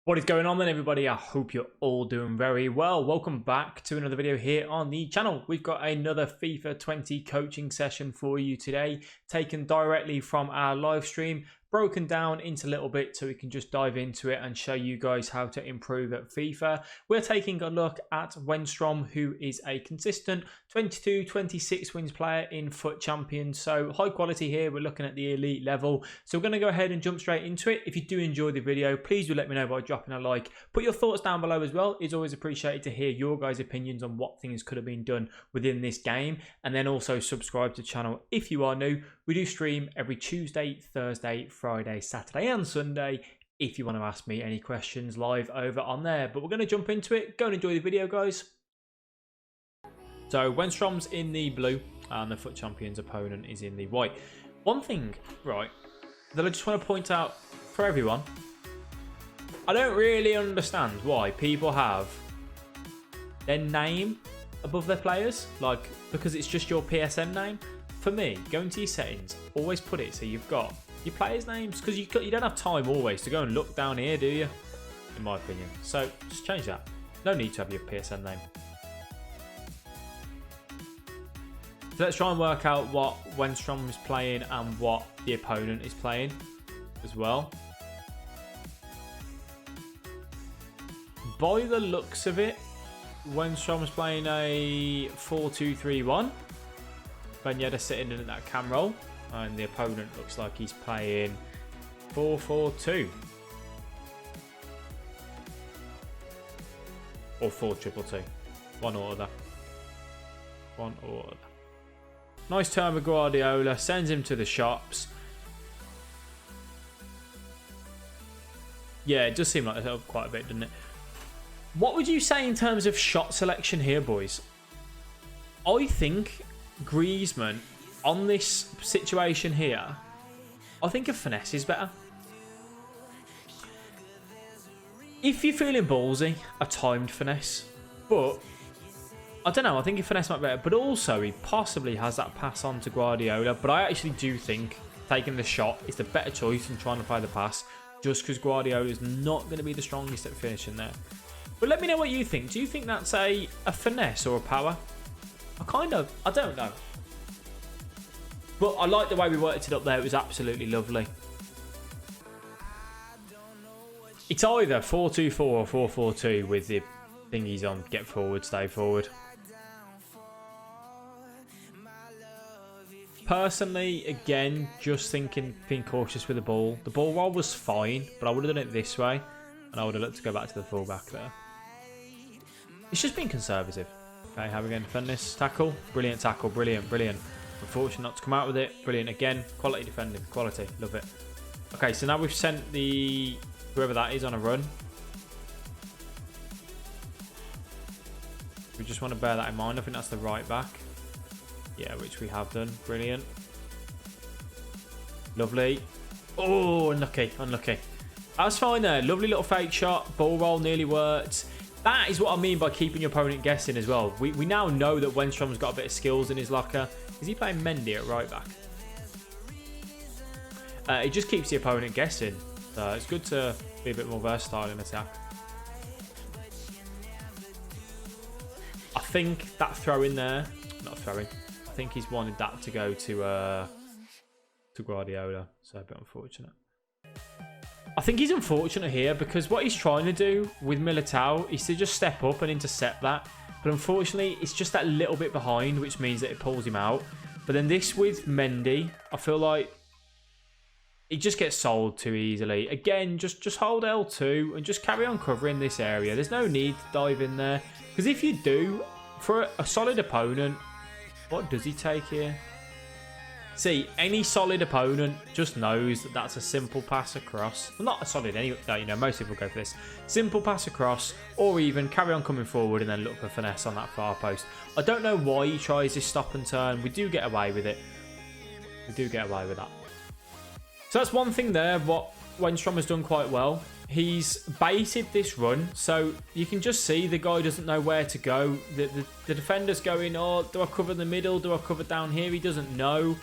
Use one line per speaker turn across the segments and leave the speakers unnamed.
What is going on then, everybody? I hope you're all doing very well. Welcome back to another video here on the channel. We've got another FIFA 20 coaching session for you today, taken directly from our live stream, broken down into little bits so we can just dive into it and show you guys how to improve at FIFA. We're taking a look at Wenstrom, who is a consistent 22-26 wins player in FUT Champions. So high quality here. We're looking at the elite level. So we're going to go ahead and jump straight into it. If you do enjoy the video, please do let me know by dropping a like. Put your thoughts down below as well. It's always appreciated to hear your guys' opinions on what things could have been done within this game. And then also subscribe to the channel if you are new. We do stream every Tuesday, Thursday, Friday, Saturday and Sunday if you want to ask me any questions live over on there. But we're going to jump into it. Go and enjoy the video, guys. So Wenstrom's in the blue and the FUT Champions opponent is in the white. One thing, right, that I just want to point out for everyone. I don't really understand why people have their name above their players. Like, because it's just your PSN name. For me, go into your settings, always put it so you've got your players' names, because you don't have time always to go and look down here, do you? In my opinion. So just change that. No need to have your PSN name. So let's try and work out what Wenstrom is playing and what the opponent is playing as well. By the looks of it, Wenstrom is playing a 4-2-3-1. Ben sitting in that cam roll, and the opponent looks like he's playing 4-4-2 or 4-2-2. One or other. One or other. Nice turn with Guardiola, sends him to the shops. Yeah, it does seem like there's quite a bit, doesn't it? What would you say in terms of shot selection here, boys? I think Griezmann, on this situation here, I think a finesse is better. If you're feeling ballsy, a timed finesse. But, I don't know, I think a finesse might be better. But also, he possibly has that pass on to Guardiola. But I actually do think taking the shot is the better choice than trying to play the pass. Just because Guardiola is not going to be the strongest at finishing there. But let me know what you think. Do you think that's a finesse or a power? I don't know. But I like the way we worked it up there. It was absolutely lovely. It's either 4-2-4 or 4-4-2 with the thingies on. Get forward, stay forward. Personally, again, just thinking, being cautious with the ball. The ball roll was fine, but I would have done it this way. And I would have looked to go back to the fullback there. It's just being conservative. Okay, how are we going to defend this? Tackle. Brilliant tackle. Brilliant, brilliant. Unfortunate not to come out with it. Brilliant again. Quality defending. Quality. Love it. Okay, so now we've sent the whoever that is on a run. We just want to bear that in mind. I think that's the right back. Yeah, which we have done. Brilliant. Lovely. Oh, unlucky. Unlucky. That was fine there. Lovely little fake shot. Ball roll nearly worked. That is what I mean by keeping your opponent guessing as well. We now know that Wenstrom's got a bit of skills in his locker. Is he playing Mendy at right back? It just keeps the opponent guessing. So it's good to be a bit more versatile in attack. I think that throw in there, not throwing. I think he's wanted that to go to Guardiola. So a bit unfortunate. I think he's unfortunate here because what he's trying to do with Militao is to just step up and intercept that. But unfortunately, it's just that little bit behind, which means that it pulls him out. But then this with Mendy, I feel like it just gets sold too easily. Again, just hold L2 and just carry on covering this area. There's no need to dive in there. Because if you do, for a solid opponent, what does he take here? See, any solid opponent just knows that that's a simple pass across. Well, not a solid anyway, you know, most people go for this. Simple pass across, or even carry on coming forward and then look for finesse on that far post. I don't know why he tries this stop and turn. We do get away with it. We do get away with that. So that's one thing there, what Wenstrom has done quite well. He's baited this run, so you can just see the guy doesn't know where to go. The defender's going, oh, do I cover the middle? Do I cover down here? He doesn't know.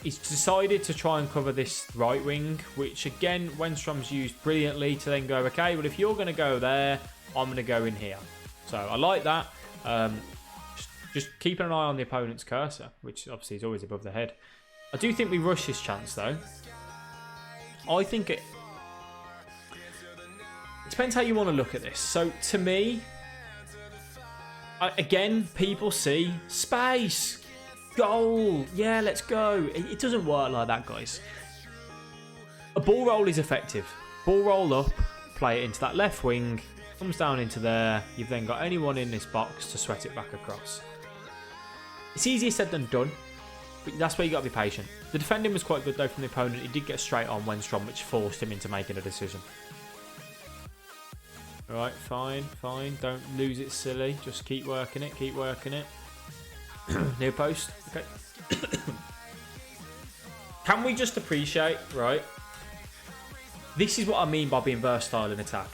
He's decided to try and cover this right wing, which again, Wenstrom's used brilliantly to then go, okay, well, if you're going to go there, I'm going to go in here. So I like that. Just keeping an eye on the opponent's cursor, which obviously is always above the head. I do think we rush this chance, though. I think it depends how you want to look at this. So to me, again, people see space. Goal. Yeah, let's go. It doesn't work like that, guys. A ball roll is effective. Ball roll up, play it into that left wing, comes down into there. You've then got anyone in this box to sweat it back across. It's easier said than done, but that's where you got to be patient. The defending was quite good, though, from the opponent. He did get straight on Wenstrom, which forced him into making a decision. All right, fine, fine. Don't lose it silly. Just keep working it, keep working it. Near post. Okay. Can we just appreciate, right? This is what I mean by being versatile in attack.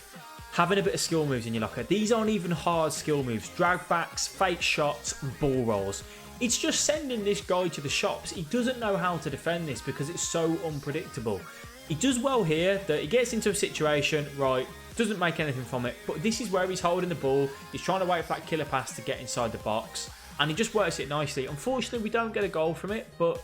Having a bit of skill moves in your locker. These aren't even hard skill moves. Drag backs, fake shots, and ball rolls. It's just sending this guy to the shops. He doesn't know how to defend this because it's so unpredictable. He does well here that he gets into a situation, right, doesn't make anything from it, but this is where he's holding the ball. He's trying to wait for that killer pass to get inside the box. And he just works it nicely. Unfortunately, we don't get a goal from it, but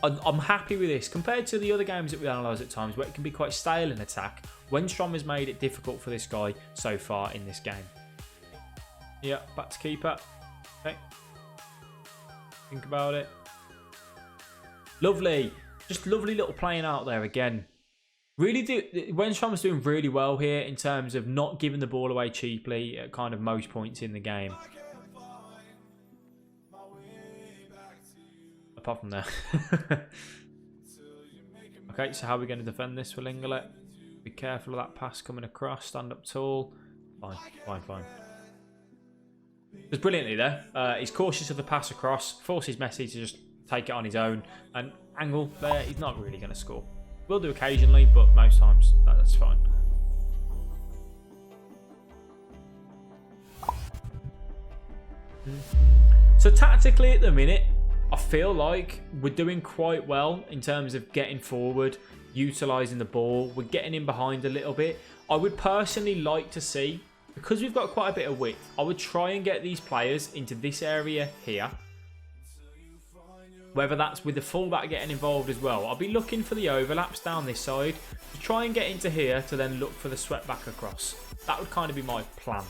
I'm happy with this. Compared to the other games that we analyse at times where it can be quite stale in attack, Wenstrom has made it difficult for this guy so far in this game. Yeah, back to keeper. Okay. Think about it. Lovely. Just lovely little playing out there again. Really do. Wenstrom's doing really well here in terms of not giving the ball away cheaply at kind of most points in the game. Apart from there. Okay, so how are we going to defend this for Linglet? Be careful of that pass coming across. Stand up tall. Fine, fine, fine. It's brilliantly there. He's cautious of the pass across. Forces Messi to just take it on his own. And angle there, he's not really going to score. Will do occasionally, but most times that's fine. So tactically at the minute, I feel like we're doing quite well in terms of getting forward, utilising the ball. We're getting in behind a little bit. I would personally like to see, because we've got quite a bit of width, I would try and get these players into this area here. Whether that's with the fullback getting involved as well. I'll be looking for the overlaps down this side to try and get into here to then look for the swept back across. That would kind of be my plan.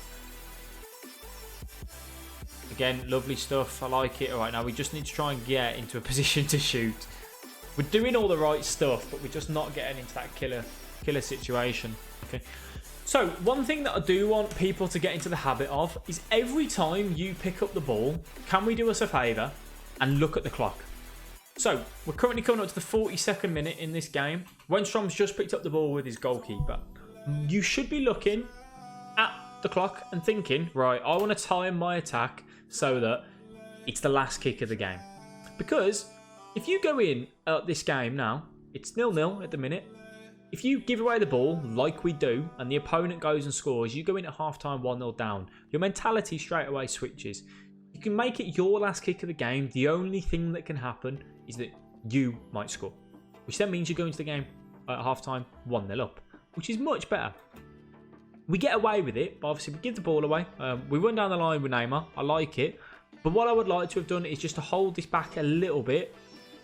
Again, lovely stuff. I like it. All right, now we just need to try and get into a position to shoot. We're doing all the right stuff, but we're just not getting into that killer situation. Okay. So, one thing that I do want people to get into the habit of is every time you pick up the ball, can we do us a favour and look at the clock? So, we're currently coming up to the 42nd minute in this game. Wenstrom's just picked up the ball with his goalkeeper. You should be looking at the clock and thinking, right, I want to time my attack so that it's the last kick of the game. Because if you go in at this game now, it's 0-0 at the minute. If you give away the ball like we do and the opponent goes and scores, you go in at half-time 1-0 down. Your mentality straight away switches. You can make it your last kick of the game. The only thing that can happen is that you might score, which then means you go into the game at half-time 1-0 up, which is much better. We get away with it, but obviously we give the ball away. We run down the line with Neymar. I like it. But what I would like to have done is just to hold this back a little bit,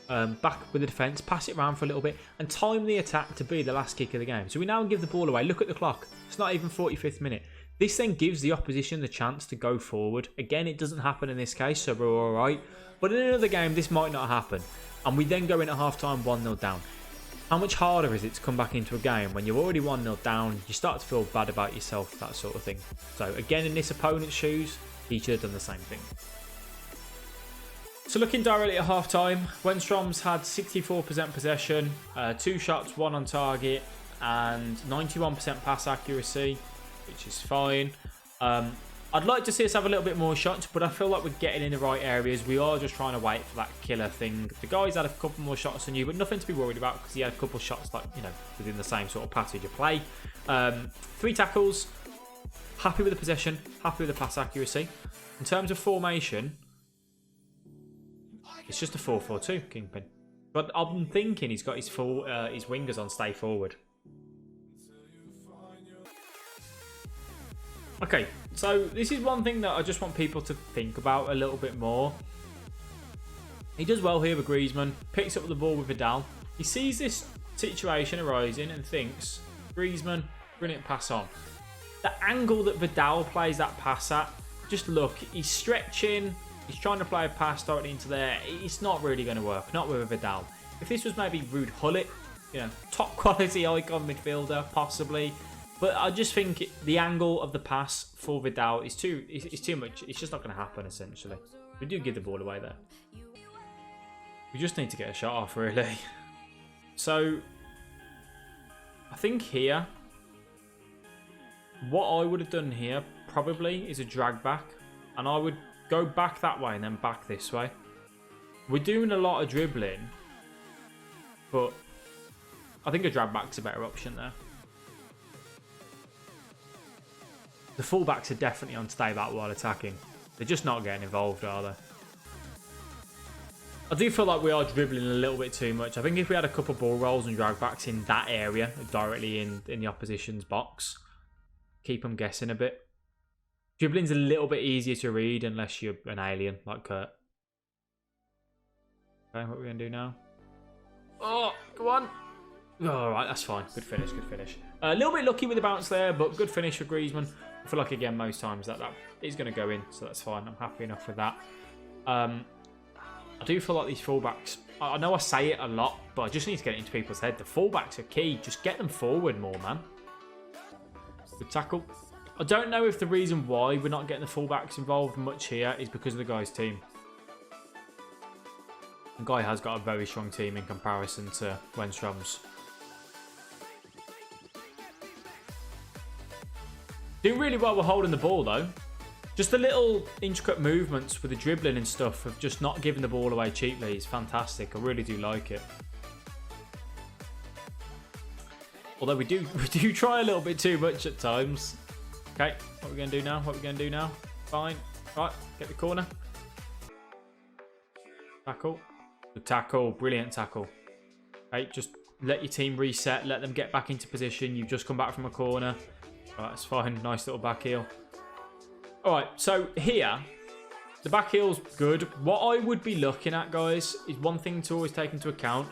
back with the defence, pass it around for a little bit, and time the attack to be the last kick of the game. So we now give the ball away. Look at the clock. It's not even 45th minute. This then gives the opposition the chance to go forward. Again, it doesn't happen in this case, so we're all right. But in another game, this might not happen. And we then go in at half-time 1-0 down. How much harder is it to come back into a game when you're already 1-0 down, you start to feel bad about yourself, that sort of thing. So again, in this opponent's shoes, he should have done the same thing. So looking directly at half-time, Wenstrom's had 64% possession, 2 shots, 1 on target, and 91% pass accuracy, which is fine. I'd like to see us have a little bit more shots, but I feel like we're getting in the right areas. We are just trying to wait for that killer thing. The guy's had a couple more shots than you, but nothing to be worried about because he had a couple of shots, like, you know, within the same sort of passage of play. 3 tackles. Happy with the possession. Happy with the pass accuracy. In terms of formation, it's just a 4-4-2, Kingpin. But I'm thinking he's got his his wingers on stay forward. Okay, so this is one thing that I just want people to think about a little bit more. He does well here with Griezmann, picks up the ball with Vidal. He sees this situation arising and thinks, Griezmann, brilliant pass on. The angle that Vidal plays that pass at, just look, he's stretching, he's trying to play a pass directly into there. It's not really going to work, not with a Vidal. If this was maybe Ruud Gullit, you know, top quality icon midfielder, possibly. But I just think the angle of the pass for Vidal is too much. It's just not going to happen, essentially. We do give the ball away there. We just need to get a shot off, really. So, I think here, what I would have done here probably is a drag back. And I would go back that way and then back this way. We're doing a lot of dribbling. But I think a drag back's a better option there. The fullbacks are definitely on stay back while attacking. They're just not getting involved, are they? I do feel like we are dribbling a little bit too much. I think if we had a couple ball rolls and drag backs in that area, directly in the opposition's box, keep them guessing a bit. Dribbling's a little bit easier to read unless you're an alien like Kurt. Okay, what are we going to do now? Oh, go on. All right, that's fine. Good finish, good finish. A little bit lucky with the bounce there, but good finish for Griezmann. I feel like, again, most times that is going to go in, so that's fine. I'm happy enough with that. I do feel like these fullbacks, I know I say it a lot, but I just need to get it into people's head. The fullbacks are key. Just get them forward more, man. Good tackle. I don't know if the reason why we're not getting the fullbacks involved much here is because of the guy's team. The guy has got a very strong team in comparison to Wenstrom's. Doing really well with holding the ball, though. Just the little intricate movements with the dribbling and stuff of just not giving the ball away cheaply is fantastic. I really do like it. Although we do try a little bit too much at times. Okay, what are we going to do now? What are we going to do now? Fine. Right, get the corner. Tackle. Good tackle. Brilliant tackle. Okay, just let your team reset. Let them get back into position. You've just come back from a corner. Right, that's fine. Nice little back heel. Alright, so here, the back heel's good. What I would be looking at, guys, is one thing to always take into account,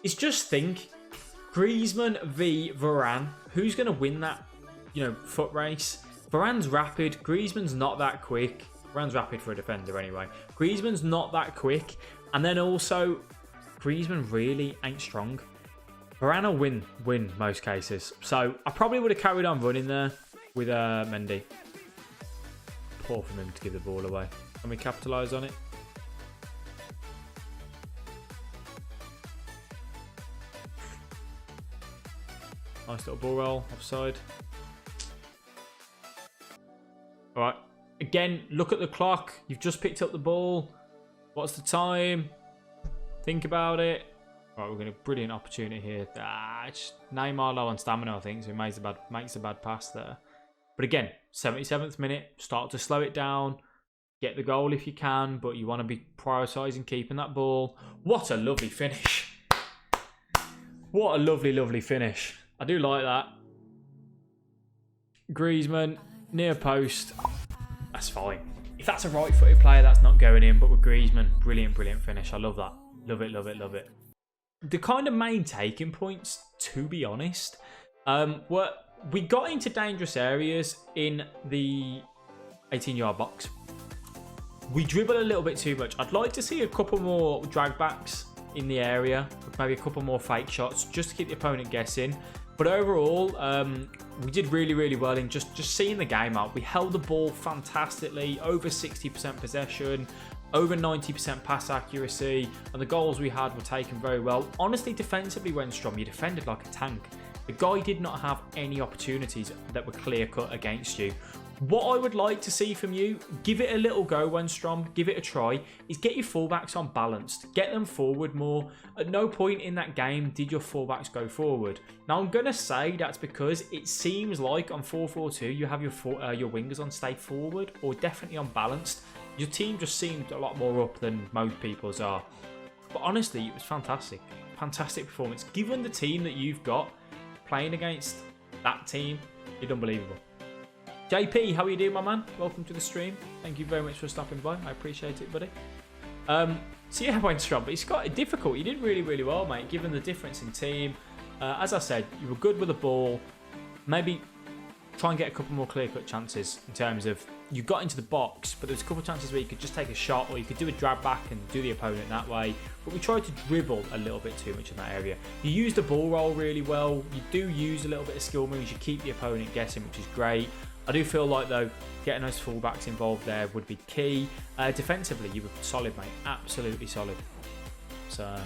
is just think, Griezmann v Varane, who's going to win that, you know, foot race? Varane's rapid, Griezmann's not that quick. Varane's rapid for a defender anyway. Griezmann's not that quick. And then also, Griezmann really ain't strong. Varane will win most cases. So, I probably would have carried on running there with Mendy. Poor from him to give the ball away. Can we capitalise on it? Nice little ball roll, offside. Alright. Again, look at the clock. You've just picked up the ball. What's the time? Think about it. Right, we're going to brilliant opportunity here. Neymar low on stamina, I think, so he makes a bad pass there. But again, 77th minute, start to slow it down. Get the goal if you can, but you want to be prioritising keeping that ball. What a lovely finish. What a lovely, lovely finish. I do like that. Griezmann, near post. That's fine. If that's a right-footed player, that's not going in. But with Griezmann, brilliant, brilliant finish. I love that. Love it, love it, love it. The kind of main taking points, to be honest, were... We got into dangerous areas in the 18-yard box. We dribble a little bit too much. I'd like to see a couple more drag backs in the area. Maybe a couple more fake shots just to keep the opponent guessing. But overall, we did really, really well in just seeing the game out. We held the ball fantastically. Over 60% possession. Over 90% pass accuracy. And the goals we had were taken very well. Honestly, defensively, Wenstrom, you defended like a tank. The guy did not have any opportunities that were clear-cut against you. What I would like to see from you, give it a little go, Wenstrom, give it a try, is get your fullbacks on balanced. Get them forward more. At no point in that game did your fullbacks go forward. Now, I'm going to say that's because it seems like on 4-4-2, you have your wingers on stay forward or definitely on balanced. Your team just seemed a lot more up than most people's are. But honestly, it was fantastic. Fantastic performance. Given the team that you've got, playing against that team, it's unbelievable. JP, how are you doing, my man? Welcome to the stream. Thank you very much for stopping by. I appreciate it, buddy. So yeah, I went strong, but it's got difficult. You did really, really well, mate, given the difference in team. As I said, you were good with the ball. Maybe try and get a couple more clear-cut chances in terms of you got into the box, but there's a couple of chances where you could just take a shot or you could do a drag back and do the opponent that way. But we tried to dribble a little bit too much in that area. You use the ball roll really well. You do use a little bit of skill moves. You keep the opponent guessing, which is great. I do feel like, though, getting those fullbacks involved there would be key. Defensively, you were solid, mate. Absolutely solid. So